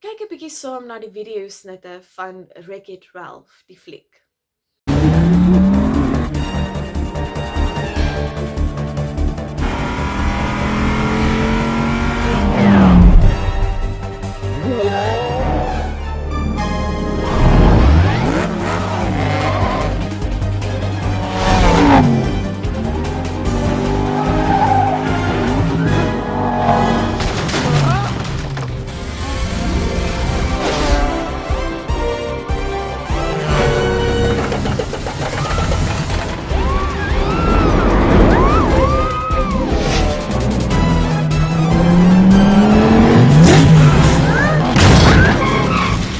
Kyk 'n bietjie saam na die videosnitte van Wreck-It Ralph, die fliek.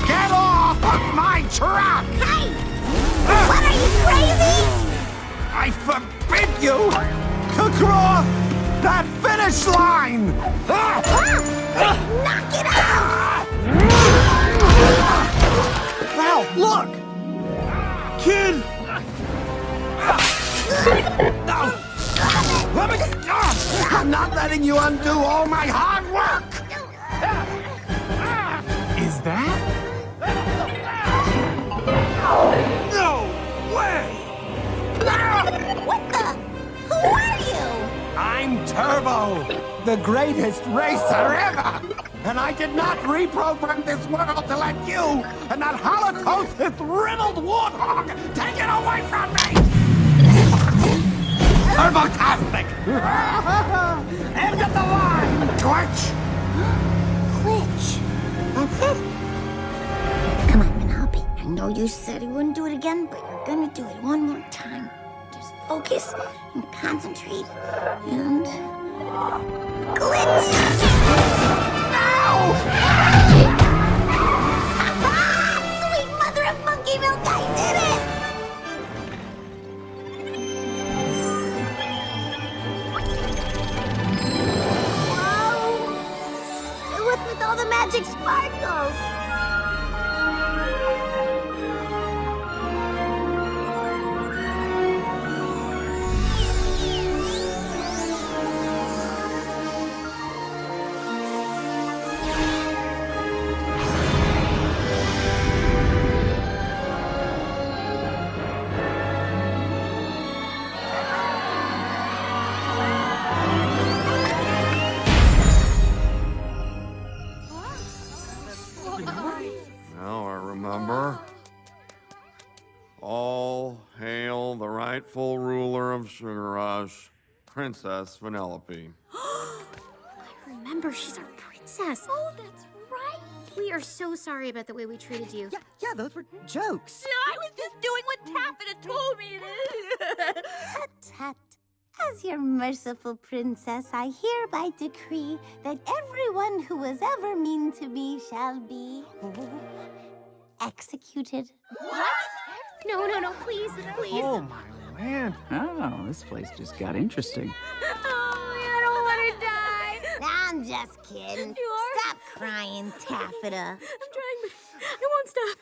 Get off of my truck! Hey! What, are you crazy? I forbid you to cross that finish line! Knock it off! Ralph, look! Kid! No! Let me... I'm not letting you undo all my hard work! Is that? No way! What the? Who are you? I'm Turbo, the greatest racer ever! And I did not reprogram this world to let you and that Holocaust riddled warthog take it away from me! Turbotastic! End of the line, Twitch! Glitch. That's it. Come on, Penelope. I know you said you wouldn't do it again, but you're gonna do it one more time. Just focus and concentrate. And... glitch! Sweet mother of monkey milk, I did it! Whoa! What's with all the magic sparkles? Now I remember. All hail the rightful ruler of Sugar Rush, Princess Vanellope. Remember, she's our princess. Oh, that's right. We are so sorry about the way we treated you. Yeah, those were jokes. I was just doing what Taffeta told me to. Tut tut. As your merciful princess, I hereby decree that everyone who was ever mean to me shall be executed. What? No, please. Oh, my land. Oh, this place just got interesting. Oh, I don't want to die. I'm just kidding. You are? Stop crying, Taffeta. I'm trying, but I won't stop.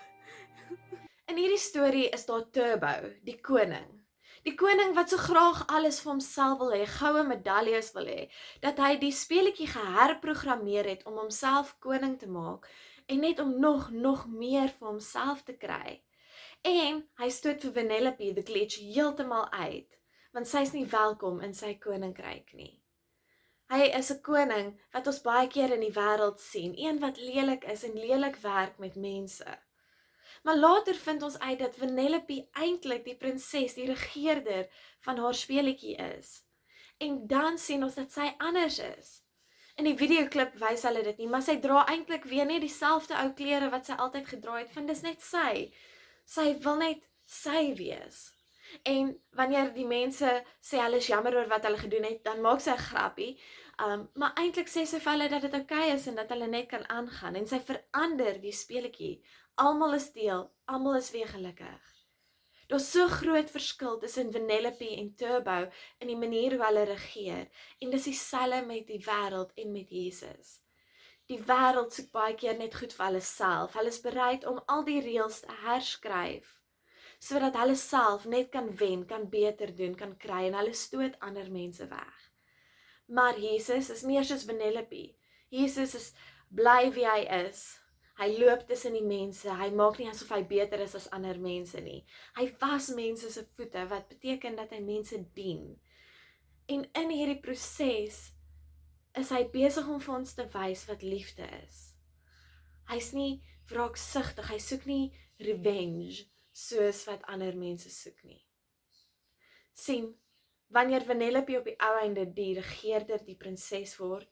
In hierdie storie is daar Turbo, die koning. Die koning wat so graag alles vir homself wil hê, goue medaljes wil hê, dat hy die speletjie geherprogrammeer het om homself koning te maak en net om nog meer vir homself te kry. En hy stoot vir Vanellope the Glitch heeltemal uit, want sy's nie welkom in sy koninkryk nie. Hy is 'n koning wat ons baie keer in die wêreld sien, een wat lelik is en lelik werk met mense. Maar later vind ons uit dat Vanellope eintlik die prinses, die regeerder van haar speletjie is. En dan sien ons dat sy anders is. In die videoklip wys hulle dit nie, maar sy dra eintlik weer net dieselfde ou klere wat sy altyd gedra het, want dis net sy. Sy wil net sy wees. En wanneer die mense sê hulle is jammer oor wat hulle gedoen het, dan maak sy 'n grappie. Maar eintlik sê sy vir hulle dat dit oukei is en dat hulle net kan aangaan. En sy verander die speletjie. Almal is deel, almal is weer gelukkig. Daar's so groot verskil tussen Vanellope en Turbo in die manier hoe hulle regeer. En dis dieselfde met die wêreld en met Jesus. Die wêreld soek baie keer net goed vir hulle self. Hulle is bereid om al die reëls te herskryf, sodat hulle self net kan wen, kan beter doen, kan kry en hulle stoot ander mense weg. Maar Jesus is meer soos Vanellope. Jesus is bly wie hy is. Hy loop tussen die mense, hy maak nie asof hy beter is as ander mense nie. Hy was mense se voete, wat beteken dat hy mense dien. En in hierdie proses is hy besig om vir ons te wys wat liefde is. Hy's nie wraaksugtig, hy soek nie revenge, soos wat ander mense soek nie. Sien, wanneer Vanellope op die ou einde die regeerder, die prinses word,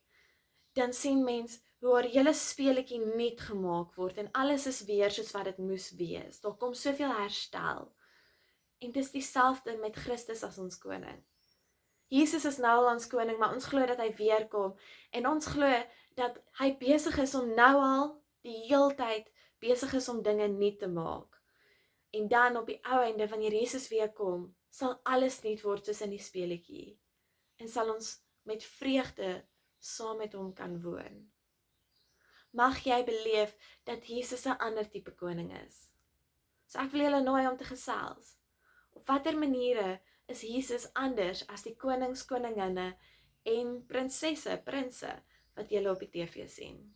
dan sien mens hoe haar hele speletjie nuut gemaak word en alles is weer soos wat dit moes wees. Daar kom soveel herstel. En dis dieselfde met Christus as ons koning. Jesus is nou al ons koning, maar ons glo dat hy weer kom en ons glo dat hy besig is om nou al die heeltyd besig is om dinge nuut te maak. En dan op die ou einde, wanneer Jesus weer kom, sal alles nuut word soos in die speletjie. En sal ons met vreugde saam met hom kan woon. Mag jy beleef dat Jesus 'n ander tipe koning is. So ek wil julle nooi om te gesels. Op watter maniere is Jesus anders as die konings, koninginne en prinsesse, prinse wat julle op die TV sien?